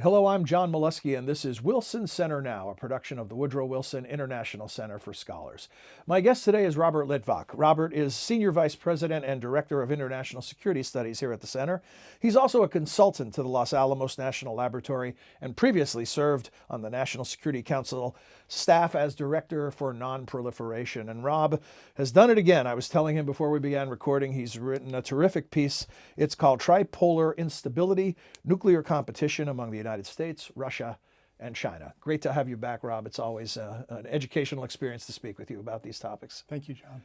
Hello, I'm John Molesky, and this is Wilson Center Now, a production of the Woodrow Wilson International Center for Scholars. My guest today is Robert Litwak. Robert is Senior Vice President and Director of International Security Studies here at the Center. He's also a consultant to the Los Alamos National Laboratory and previously served on the National Security Council staff as Director for Non-proliferation. And Rob has done it again. I was telling him before we began recording, he's written a terrific piece. It's called Tripolar Instability, Nuclear Competition Among the United States, Russia, and China. Great to have you back, Rob. It's always an educational experience to speak with you about these topics. Thank you, John.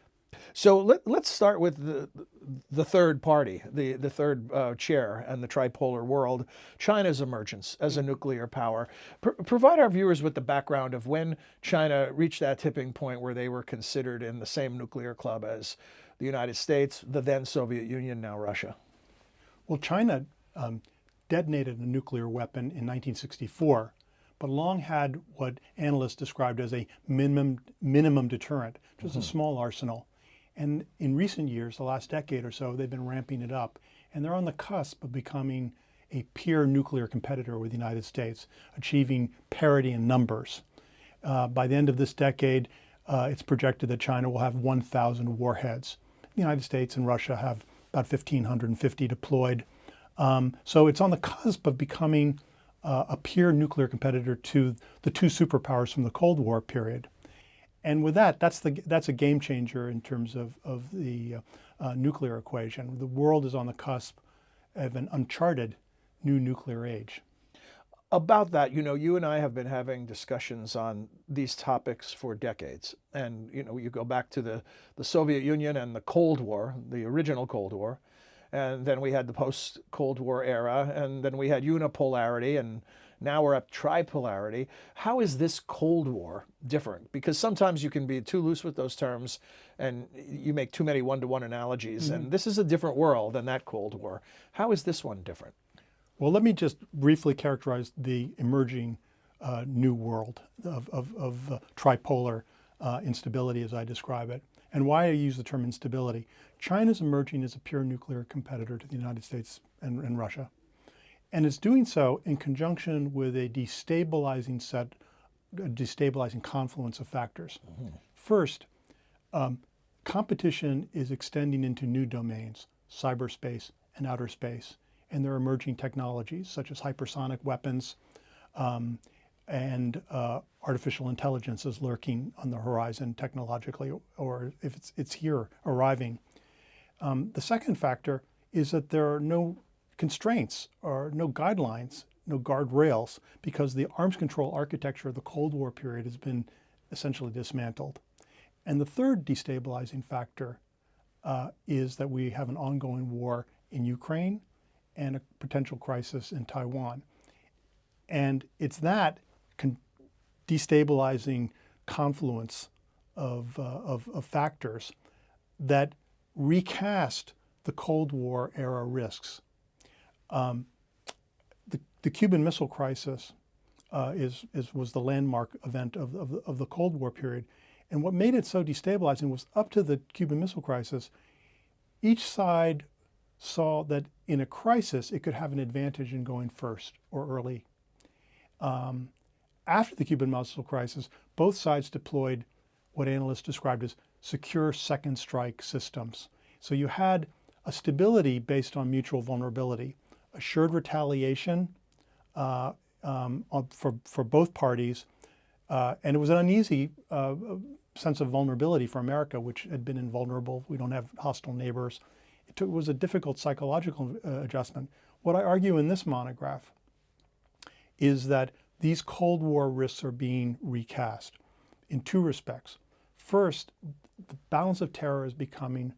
So let's start with the third party, the third chair in the tripolar world, China's emergence as a nuclear power. Provide our viewers with the background of when China reached that tipping point where they were considered in the same nuclear club as the United States, the then Soviet Union, now Russia. Well, China detonated a nuclear weapon in 1964, but long had what analysts described as a minimum deterrent, which was a small arsenal. And in recent years, the last decade or so, they've been ramping it up. And they're on the cusp of becoming a peer nuclear competitor with the United States, achieving parity in numbers. By the end of this decade, it's projected that China will have 1,000 warheads. The United States and Russia have about 1,550 deployed. So it's on the cusp of becoming a peer nuclear competitor to the two superpowers from the Cold War period. And with that, that's a game changer in terms of the nuclear equation. The world is on the cusp of an uncharted new nuclear age. About that, you and I have been having discussions on these topics for decades. And, you go back to the Soviet Union and the Cold War, the original Cold War. And then we had the post-Cold War era, and then we had unipolarity, and now we're at tripolarity. How is this Cold War different? Because sometimes you can be too loose with those terms and you make too many one-to-one analogies. And this is a different world than that Cold War. How is this one different? Well, let me just briefly characterize the emerging new world of tripolar instability, as I describe it, and why I use the term instability. China's emerging as a pure nuclear competitor to the United States and Russia. And it's doing so in conjunction with a destabilizing confluence of factors. First, competition is extending into new domains, cyberspace and outer space. And there are emerging technologies such as hypersonic weapons and artificial intelligence is lurking on the horizon technologically, or if it's here arriving. The second factor is that there are no constraints or no guidelines, no guardrails, because the arms control architecture of the Cold War period has been essentially dismantled. And the third destabilizing factor is that we have an ongoing war in Ukraine and a potential crisis in Taiwan. And it's that destabilizing confluence of factors that recast the Cold War era risks. The Cuban Missile Crisis was the landmark event of the Cold War period. And what made it so destabilizing was up to the Cuban Missile Crisis, each side saw that in a crisis, it could have an advantage in going first or early. After the Cuban Missile Crisis, both sides deployed what analysts described as secure second strike systems. So you had a stability based on mutual vulnerability, assured retaliation for both parties, and it was an uneasy sense of vulnerability for America, which had been invulnerable. We don't have hostile neighbors. It was a difficult psychological adjustment. What I argue in this monograph is that these Cold War risks are being recast in two respects. First, the balance of terror is becoming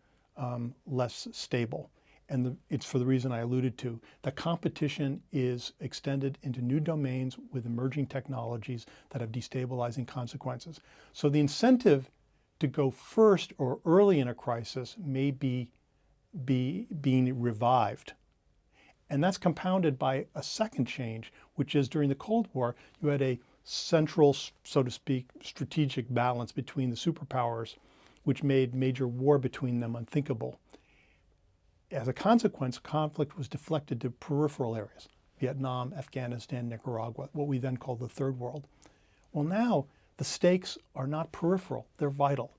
less stable. And it's for the reason I alluded to. The competition is extended into new domains with emerging technologies that have destabilizing consequences. So the incentive to go first or early in a crisis may be being revived. And that's compounded by a second change, which is during the Cold War, you had a central, so to speak, strategic balance between the superpowers, which made major war between them unthinkable. As a consequence, conflict was deflected to peripheral areas, Vietnam, Afghanistan, Nicaragua, what we then called the third world. Well, now the stakes are not peripheral, they're vital.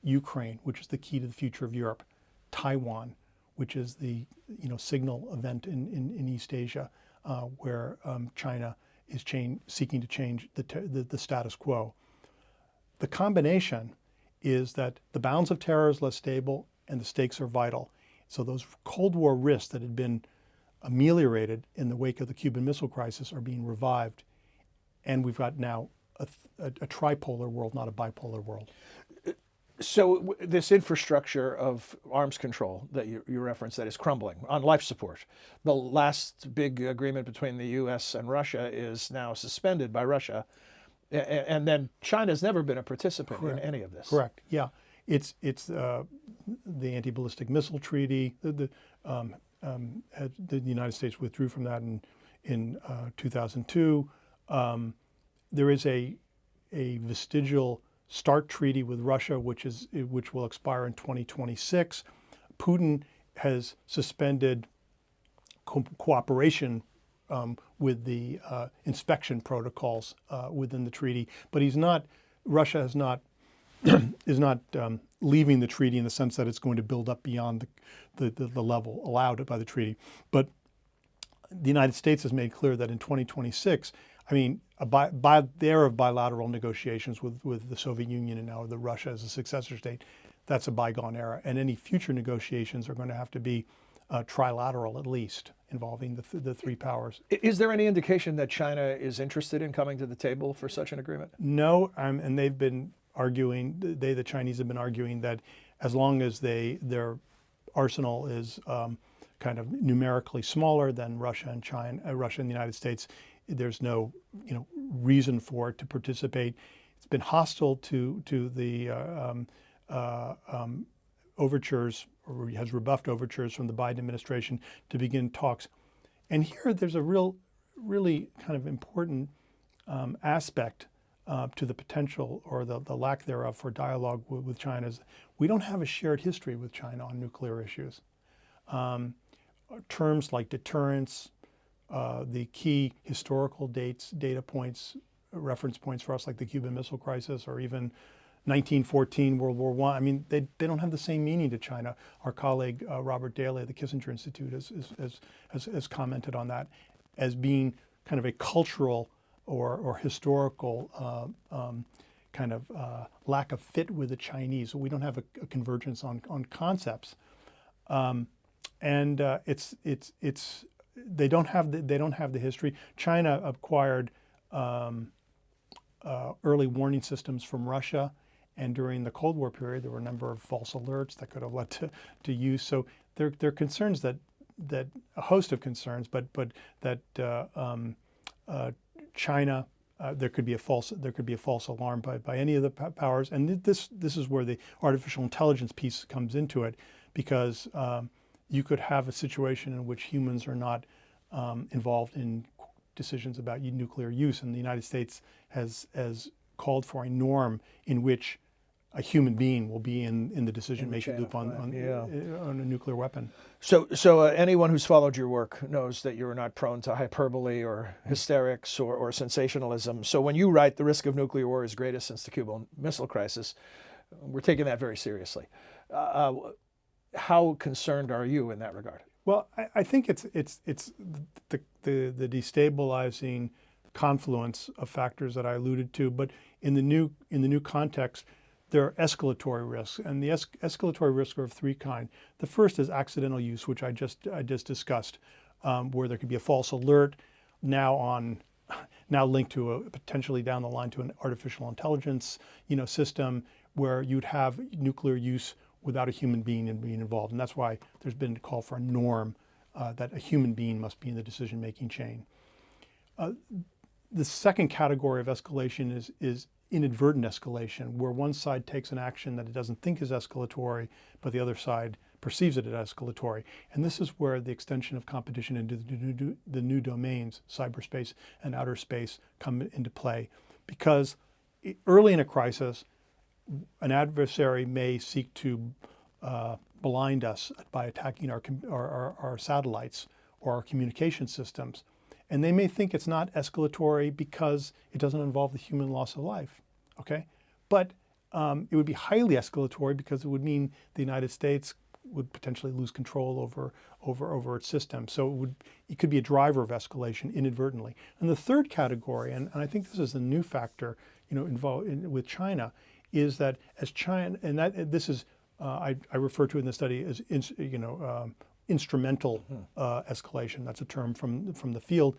Ukraine, which is the key to the future of Europe. Taiwan, which is the signal event in East Asia, where China is seeking to change the status quo. The combination is that the bounds of terror is less stable and the stakes are vital. So those Cold War risks that had been ameliorated in the wake of the Cuban Missile Crisis are being revived. And we've got now a tripolar world, not a bipolar world. So this infrastructure of arms control that you referenced that is crumbling on life support. The last big agreement between the U.S. and Russia is now suspended by Russia. And then China's never been a participant in any of this. Correct. Yeah. It's the anti-ballistic missile treaty. The United States withdrew from that in 2002. There is a vestigial START treaty with Russia, which will expire in 2026. Putin has suspended cooperation with the inspection protocols within the treaty, but Russia is not leaving the treaty in the sense that it's going to build up beyond the level allowed by the treaty. But the United States has made clear that in 2026, I mean, the era of bilateral negotiations with the Soviet Union and now the Russia as a successor state, that's a bygone era. And any future negotiations are going to have to be trilateral at least, involving the three powers. Is there any indication that China is interested in coming to the table for such an agreement? No, and they've been arguing, the Chinese have been arguing that as long as their arsenal is kind of numerically smaller than Russia and the United States, there's no reason for it to participate. It's been hostile to the overtures, or has rebuffed overtures from the Biden administration to begin talks. And here there's a really kind of important aspect to the potential or the lack thereof for dialogue with China. Is we don't have a shared history with China on nuclear issues. Terms like deterrence, the key historical data points, reference points for us, like the Cuban Missile Crisis or even 1914, World War I. I mean, they don't have the same meaning to China. Our colleague Robert Daly at the Kissinger Institute has commented on that as being kind of a cultural or historical kind of lack of fit with the Chinese. We don't have a convergence on concepts, and it's they don't have the history. China acquired early warning systems from Russia, and during the Cold War period, there were a number of false alerts that could have led to use. So there are concerns that a host of concerns, but that China, there could be a false alarm by any of the powers, and this is where the artificial intelligence piece comes into it, because you could have a situation in which humans are not involved in decisions about nuclear use, and the United States has called for a norm in which a human being will be in the decision-making loop on a nuclear weapon. So anyone who's followed your work knows that you're not prone to hyperbole or hysterics or sensationalism. So when you write, the risk of nuclear war is greatest since the Cuban Missile Crisis, we're taking that very seriously. How concerned are you in that regard? Well, I think it's the destabilizing confluence of factors that I alluded to, but in the new context, there are escalatory risks, and the escalatory risks are of three kinds. The first is accidental use, which I just discussed, where there could be a false alert now linked to potentially down the line to an artificial intelligence system, where you'd have nuclear use without a human being involved, and that's why there's been a call for a norm that a human being must be in the decision-making chain. The second category of escalation is inadvertent escalation, where one side takes an action that it doesn't think is escalatory, but the other side perceives it as escalatory. And this is where the extension of competition into the new domains, cyberspace and outer space, come into play. Because early in a crisis, an adversary may seek to blind us by attacking our satellites or our communication systems. And they may think it's not escalatory because it doesn't involve the human loss of life, okay? But it would be highly escalatory because it would mean the United States would potentially lose control over its system. So it could be a driver of escalation inadvertently. And the third category, and I think this is a new factor, involved with China, is that as China, and that this is I refer to in the study as instrumental escalation. That's a term from the field,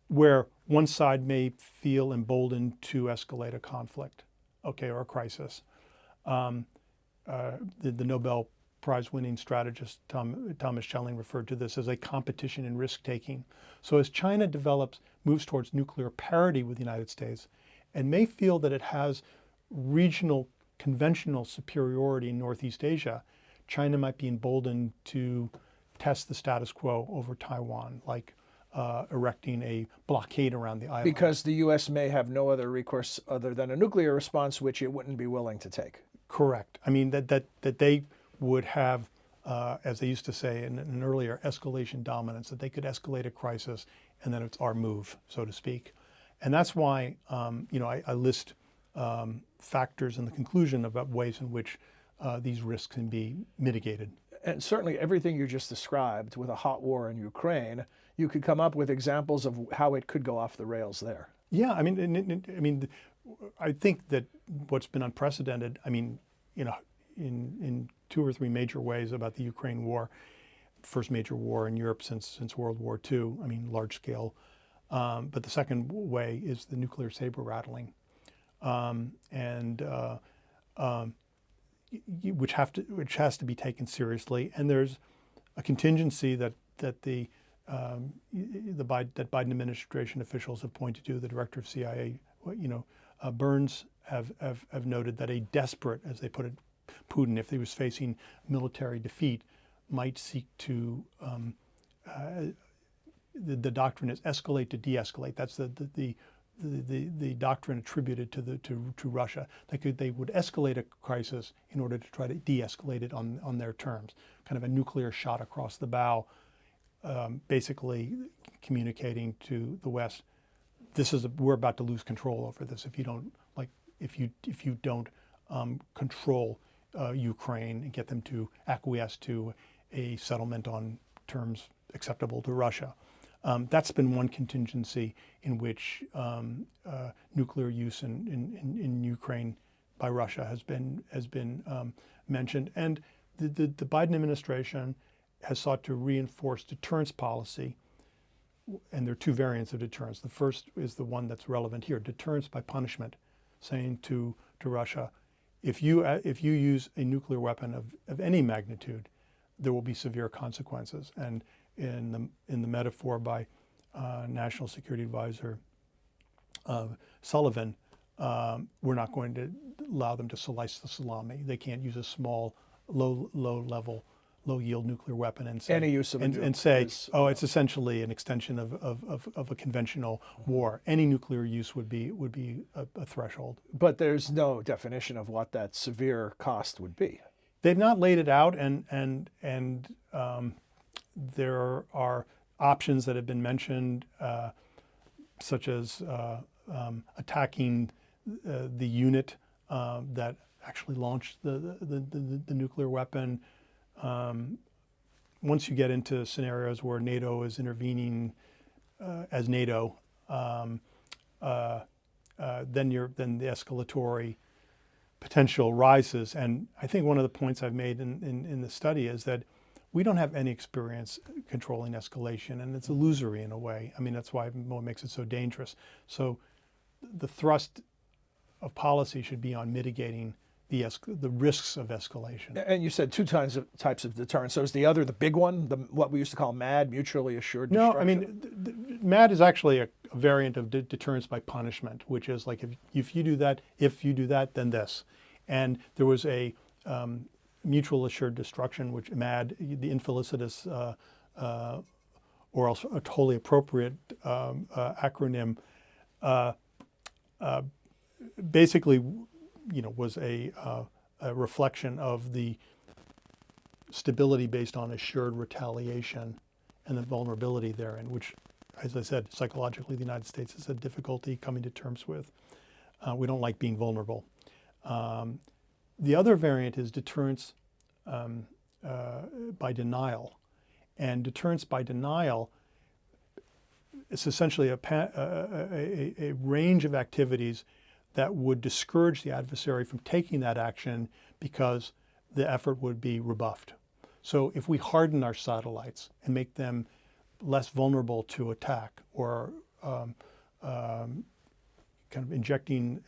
where one side may feel emboldened to escalate a conflict, okay, or a crisis. The Nobel Prize-winning strategist Thomas Schelling referred to this as a competition in risk-taking. So as China moves towards nuclear parity with the United States, and may feel that it has regional conventional superiority in Northeast Asia, China might be emboldened to test the status quo over Taiwan, like erecting a blockade around the island. Because the U.S. may have no other recourse other than a nuclear response, which it wouldn't be willing to take. Correct. I mean, that they would have, as they used to say in an earlier, escalation dominance, that they could escalate a crisis and then it's our move, so to speak. And that's why, I list factors in the conclusion about ways in which these risks can be mitigated. And certainly everything you just described with a hot war in Ukraine, you could come up with examples of how it could go off the rails there. Yeah, I mean, I think that what's been unprecedented, in 2 or 3 major ways about the Ukraine war, first major war in Europe since World War II, large scale. But the second way is the nuclear saber rattling, which has to be taken seriously. And there's a contingency that the Biden administration officials have pointed to. The director of CIA, Burns, have noted that a desperate, as they put it, Putin, if he was facing military defeat, might seek to. The doctrine is escalate to de-escalate. That's the doctrine attributed to Russia. They would escalate a crisis in order to try to de-escalate it on their terms. Kind of a nuclear shot across the bow, basically communicating to the West, we're about to lose control over this if you don't control Ukraine and get them to acquiesce to a settlement on terms acceptable to Russia. That's been one contingency in which nuclear use in Ukraine by Russia has been mentioned. And the Biden administration has sought to reinforce deterrence policy. And there are 2 variants of deterrence. The first is the one that's relevant here: deterrence by punishment, saying to Russia, if you use a nuclear weapon of any magnitude, there will be severe consequences. And in the metaphor by National Security Advisor Sullivan, we're not going to allow them to slice the salami. They can't use a small, low yield nuclear weapon and say, any use of and say, it's essentially an extension of a conventional war. Any nuclear use would be a threshold. But there's no definition of what that severe cost would be. They've not laid it out, and there are options that have been mentioned, such as attacking the unit that actually launched the nuclear weapon. Once you get into scenarios where NATO is intervening as NATO, then the escalatory potential rises. And I think one of the points I've made in the study is that we don't have any experience controlling escalation, and it's illusory in a way. That's what makes it so dangerous. So the thrust of policy should be on mitigating the risks of escalation. And you said 2 types of deterrence. So is the other the big one, what we used to call MAD, mutually assured destruction? No, MAD is actually a variant of deterrence by punishment, which is like if you do that, then this. And there was a mutual assured destruction, which MAD, the infelicitous or else a totally appropriate acronym, basically, was a reflection of the stability based on assured retaliation and the vulnerability therein, which, as I said, psychologically, the United States has had difficulty coming to terms with. We don't like being vulnerable. The other variant is deterrence by denial. And deterrence by denial is essentially a range of activities that would discourage the adversary from taking that action because the effort would be rebuffed. So if we harden our satellites and make them less vulnerable to attack, or kind of injecting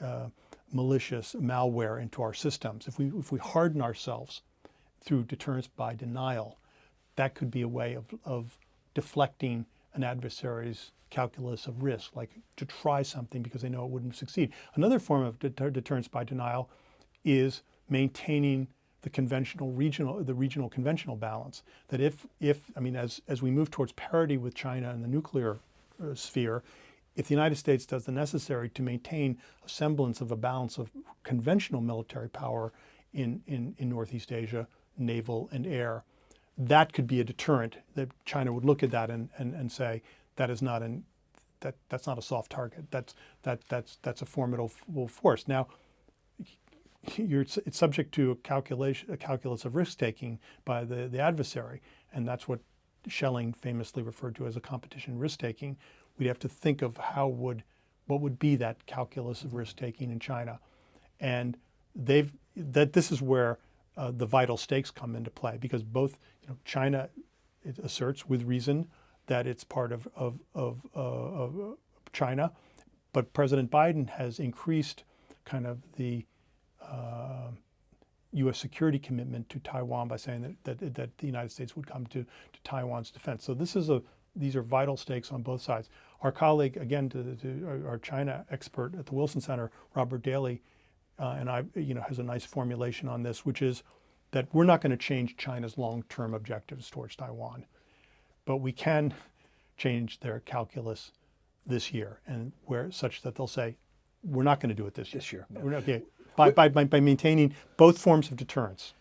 malicious malware into our systems, if we harden ourselves through deterrence by denial, that could be a way of deflecting an adversary's calculus of risk, like to try something because they know it wouldn't succeed. Another form of deterrence by denial is maintaining the regional conventional balance. That if as we move towards parity with China in the nuclear sphere, if the United States does the necessary to maintain a semblance of a balance of conventional military power in Northeast Asia, naval and air, that could be a deterrent. That China would look at that and say, that's not a soft target. That's a formidable force. Now, it's subject to a calculus of risk taking by the adversary, and that's what Schelling famously referred to as a competition risk taking. We'd have to think of what would be that calculus of risk taking in China, and this is where the vital stakes come into play, because both China, it asserts with reason that it's part of China, but President Biden has increased kind of the U.S. security commitment to Taiwan by saying that the United States would come to Taiwan's defense. So these are vital stakes on both sides. Our colleague, again, our China expert at the Wilson Center, Robert Daly, and I, has a nice formulation on this, which is that we're not going to change China's long-term objectives towards Taiwan, but we can change their calculus this year, and such that they'll say, we're not going to do it this year. No. We're not, okay, by maintaining both forms of deterrence.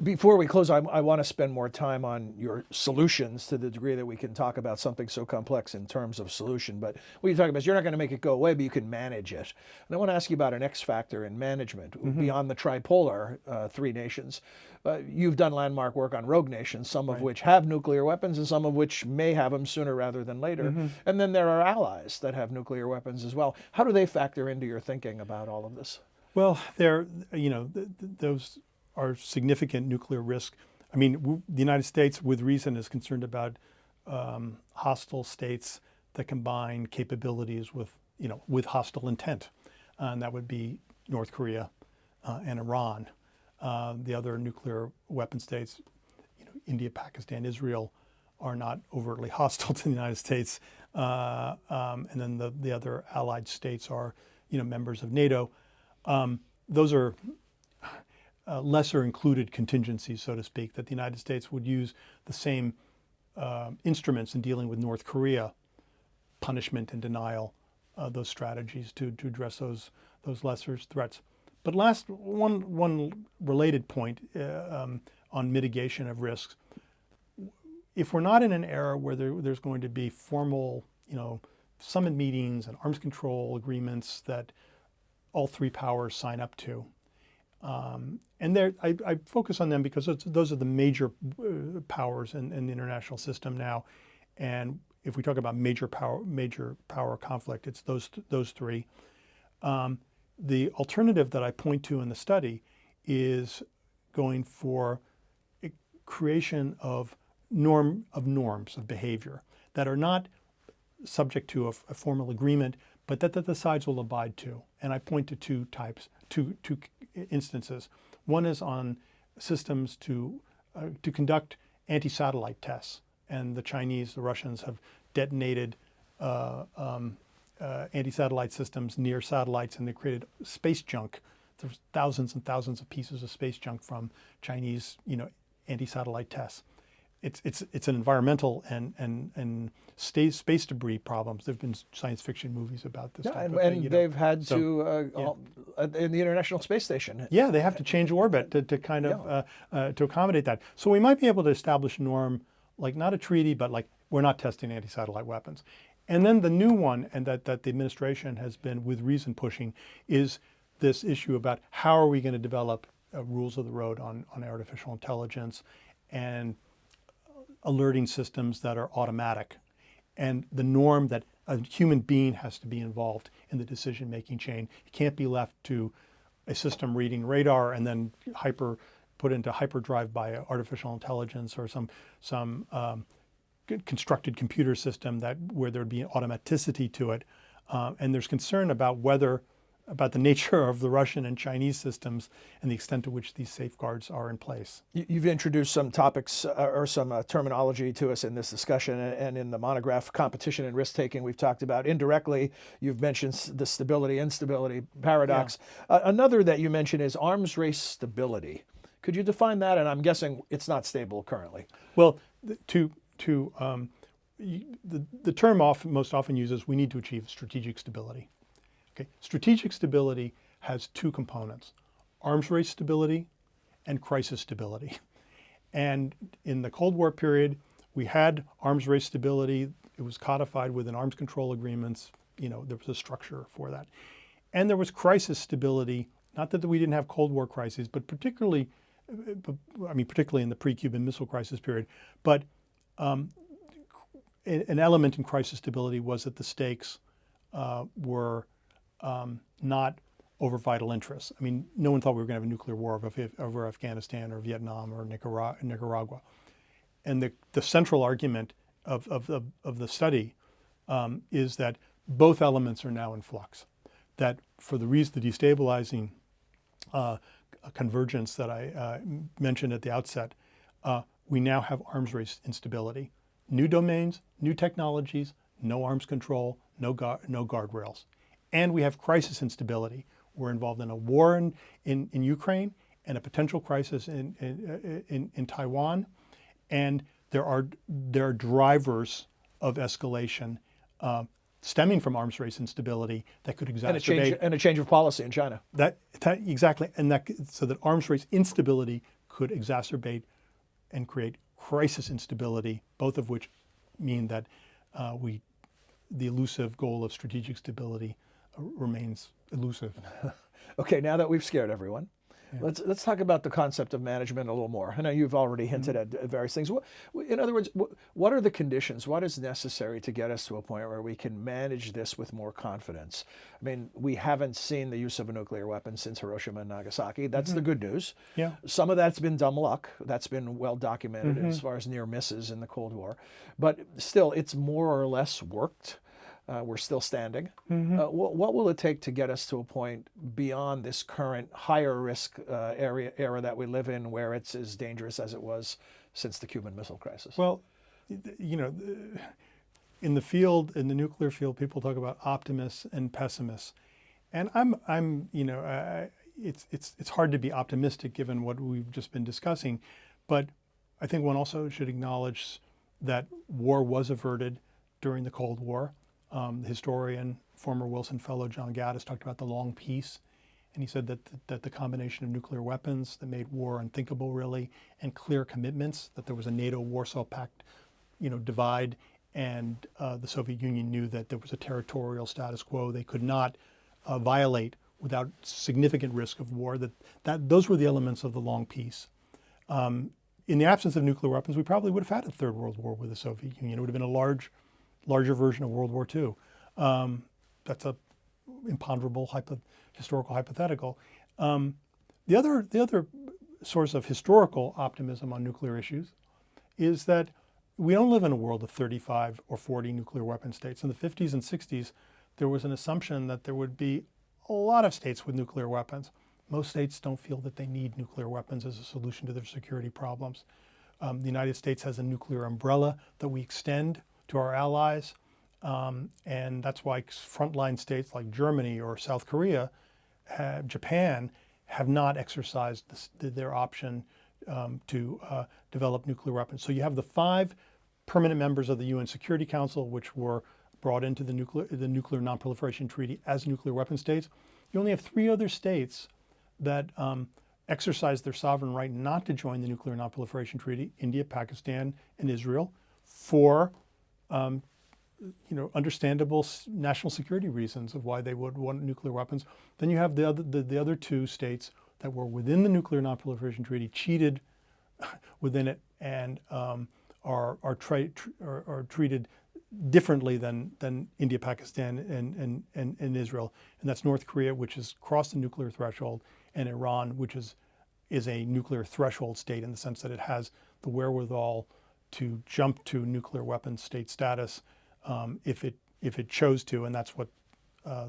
Before we close, I want to spend more time on your solutions, to the degree that we can talk about something so complex in terms of solution. But what you're talking about is you're not going to make it go away, but you can manage it. And I want to ask you about an X factor in management. Beyond the tripolar three nations. You've done landmark work on rogue nations, some of which have nuclear weapons and some of which may have them sooner rather than later. And then there are allies that have nuclear weapons as well. How do they factor into your thinking about all of this? Well, those are significant nuclear risk. I mean, the United States, with reason, is concerned about hostile states that combine capabilities with hostile intent, and that would be North Korea and Iran. The other nuclear weapon states, India, Pakistan, Israel, are not overtly hostile to the United States, and then the other allied states are, members of NATO. Those are lesser included contingencies, so to speak, that the United States would use the same instruments in dealing with North Korea, punishment and denial, those strategies to address those lesser threats. But last, one related point on mitigation of risks. If we're not in an era where there's going to be formal, summit meetings and arms control agreements that all three powers sign up to, and I focus on them because those are the major powers in the international system now. And if we talk about major power conflict, it's those three. The alternative that I point to in the study is going for a creation of norms of behavior that are not subject to a formal agreement, but that the sides will abide to. And I point to two instances. One is on systems to conduct anti-satellite tests, and the Russians have detonated anti-satellite systems near satellites, and they created space junk. There's thousands and thousands of pieces of space junk from Chinese, anti-satellite tests. It's an environmental and space debris problems. There've been science fiction movies about this. Yeah, and they've had to in the International Space Station. Yeah, they have to change orbit to kind of to accommodate that. So we might be able to establish a norm, like not a treaty, but like we're not testing anti-satellite weapons. And then the new one, and that the administration has been with reason pushing, is this issue about how are we going to develop rules of the road on artificial intelligence and alerting systems that are automatic, and the norm that a human being has to be involved in the decision-making chain. It can't be left to a system reading radar and then put into hyperdrive by artificial intelligence or some constructed computer system where there would be automaticity to it. And there's concern about the nature of the Russian and Chinese systems and the extent to which these safeguards are in place. You've introduced some topics or some terminology to us in this discussion, and in the monograph Competition and Risk-Taking we've talked about. Indirectly, you've mentioned the stability-instability paradox. Yeah. Another that you mentioned is arms race stability. Could you define that? And I'm guessing it's not stable currently. Well, the term most often uses, we need to achieve strategic stability. Okay. Strategic stability has two components: arms race stability and crisis stability. And in the Cold War period, we had arms race stability. It was codified within arms control agreements. There was a structure for that. And there was crisis stability, not that we didn't have Cold War crises, but particularly in the pre-Cuban Missile Crisis period. But an element in crisis stability was that the stakes were not over vital interests. I mean, no one thought we were going to have a nuclear war over Afghanistan or Vietnam or Nicaragua. And the central argument of the study is that both elements are now in flux. That for the destabilizing convergence that I mentioned at the outset, we now have arms race instability. New domains, new technologies, no arms control, no guardrails. And we have crisis instability. We're involved in a war in Ukraine and a potential crisis in Taiwan. And there are drivers of escalation stemming from arms race instability that could exacerbate and a change of policy in China. Exactly, and so that arms race instability could exacerbate and create crisis instability, both of which mean that the elusive goal of strategic stability remains elusive. Okay, now that we've scared everyone, let's talk about the concept of management a little more. I know you've already hinted at various things. In other words, what are the conditions? What is necessary to get us to a point where we can manage this with more confidence? I mean, we haven't seen the use of a nuclear weapon since Hiroshima and Nagasaki. That's the good news. Yeah. Some of that's been dumb luck. That's been well documented as far as near misses in the Cold War. But still, it's more or less worked. We're still standing. What will it take to get us to a point beyond this current higher risk era that we live in, where it's as dangerous as it was since the Cuban Missile Crisis? Well, in the nuclear field, people talk about optimists and pessimists, and it's hard to be optimistic given what we've just been discussing, but I think one also should acknowledge that war was averted during the Cold War. The historian, former Wilson Fellow John Gaddis, talked about the long peace, and he said that the combination of nuclear weapons that made war unthinkable, really, and clear commitments, that there was a NATO-Warsaw Pact, divide, and the Soviet Union knew that there was a territorial status quo they could not violate without significant risk of war. Those were the elements of the long peace. In the absence of nuclear weapons, we probably would have had a Third World War with the Soviet Union. It would have been a larger version of World War II. That's a imponderable historical hypothetical. The other source of historical optimism on nuclear issues is that we don't live in a world of 35 or 40 nuclear weapon states. In the 50s and 60s, there was an assumption that there would be a lot of states with nuclear weapons. Most states don't feel that they need nuclear weapons as a solution to their security problems. The United States has a nuclear umbrella that we extend to our allies, and that's why frontline states like Germany or South Korea, Japan, have not exercised their option to develop nuclear weapons. So you have the 5 permanent members of the UN Security Council, which were brought into the Nuclear Non-Proliferation Treaty as nuclear weapon states. You only have 3 other states that exercise their sovereign right not to join the Nuclear Non-Proliferation Treaty: India, Pakistan, and Israel, for understandable national security reasons of why they would want nuclear weapons. Then you have the other two states that were within the Nuclear Non-Proliferation Treaty, cheated within it, and are treated differently than India, Pakistan, and Israel. And that's North Korea, which has crossed the nuclear threshold, and Iran, which is a nuclear threshold state in the sense that it has the wherewithal to jump to nuclear weapons state status if it chose to, and that's what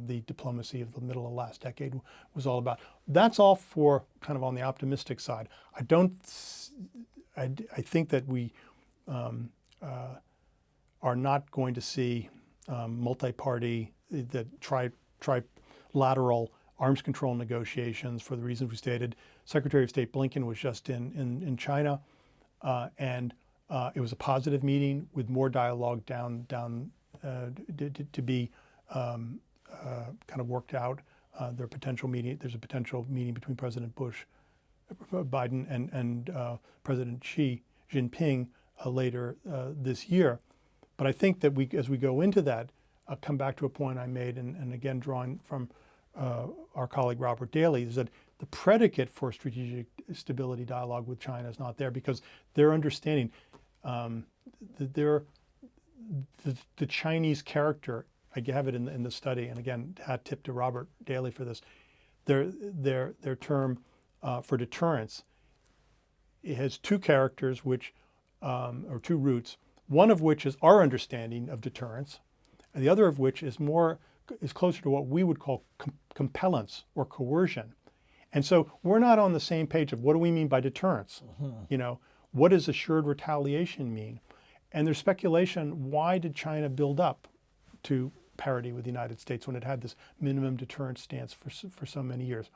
the diplomacy of the middle of last decade was all about. That's all for kind of on the optimistic side. I think that we are not going to see multi-party, trilateral arms control negotiations for the reasons we stated. Secretary of State Blinken was just in China, and it was a positive meeting with more dialogue to be kind of worked out. There's a potential meeting between President Biden and President Xi Jinping later this year. But I think that as we go into that, I'll come back to a point I made, and again drawing from our colleague Robert Daly, is that the predicate for strategic stability dialogue with China is not there, because their understanding, the Chinese character, I have it in the study, and again, hat tip to Robert Daly for this, their term for deterrence, it has two characters or two roots, one of which is our understanding of deterrence, and the other of which is closer to what we would call compellence or coercion. And so we're not on the same page of what do we mean by deterrence? Mm-hmm. What does assured retaliation mean? And there's speculation, why did China build up to parity with the United States when it had this minimum deterrence stance for so many years?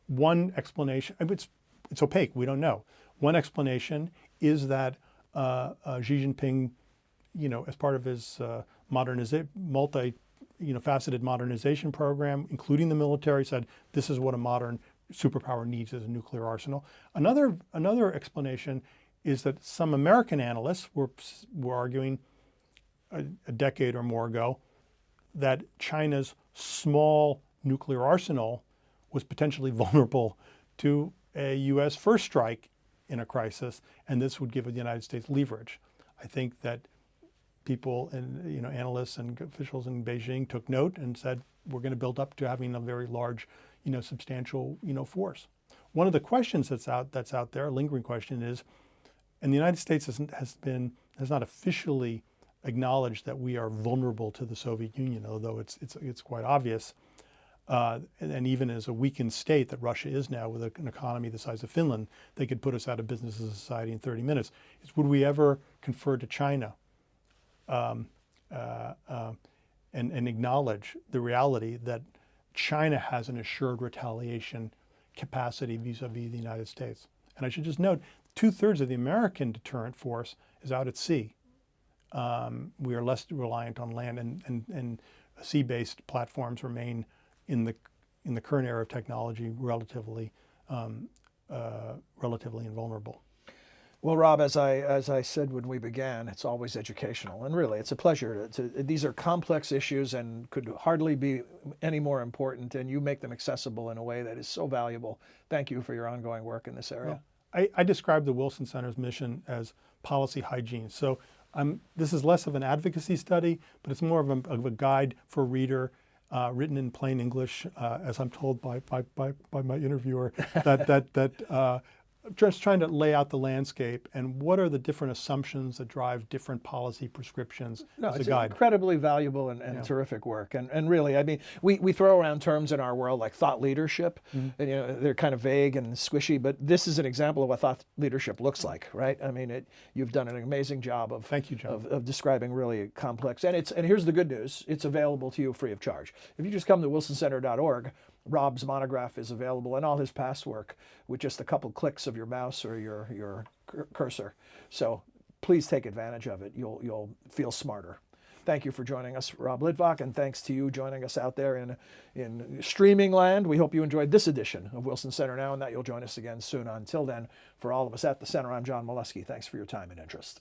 One explanation, it's opaque, we don't know. One explanation is that Xi Jinping, as part of his faceted modernization program, including the military, said this is what a modern superpower needs as a nuclear arsenal. Another explanation is that some American analysts were arguing a decade or more ago that China's small nuclear arsenal was potentially vulnerable to a U.S. first strike in a crisis, and this would give the United States leverage. I think that people and analysts and officials in Beijing took note and said we're going to build up to having a very large, substantial, force. One of the questions that's out there, a lingering question, is, and the United States has not officially acknowledged that we are vulnerable to the Soviet Union, although it's quite obvious, and even as a weakened state that Russia is now, with an economy the size of Finland, they could put us out of business as a society in 30 minutes. Would we ever confer to China and acknowledge the reality that China has an assured retaliation capacity vis-a-vis the United States? And I should just note, 2/3 of the American deterrent force is out at sea. We are less reliant on land, and sea-based platforms remain in the current era of technology relatively invulnerable. Well, Rob, as I said when we began, it's always educational, and really, it's a pleasure. These are complex issues and could hardly be any more important, and you make them accessible in a way that is so valuable. Thank you for your ongoing work in this area. Well, I describe the Wilson Center's mission as policy hygiene. So this is less of an advocacy study, but it's more of a guide for a reader, written in plain English, as I'm told by my interviewer, that just trying to lay out the landscape and what are the different assumptions that drive different policy prescriptions as a guide. Incredibly valuable and terrific work. And really, I mean, we throw around terms in our world like thought leadership, and they're kind of vague and squishy, but this is an example of what thought leadership looks like, right? I mean, you've done an amazing job of Thank you, John. of describing really complex, and here's the good news, it's available to you free of charge. If you just come to wilsoncenter.org, Rob's monograph is available, and all his past work with just a couple clicks of your mouse or your cursor. So please take advantage of it. You'll feel smarter. Thank you for joining us, Rob Litwak, and thanks to you joining us out there in streaming land. We hope you enjoyed this edition of Wilson Center Now, and that you'll join us again soon. Until then, for all of us at the Center, I'm John Molesky. Thanks for your time and interest.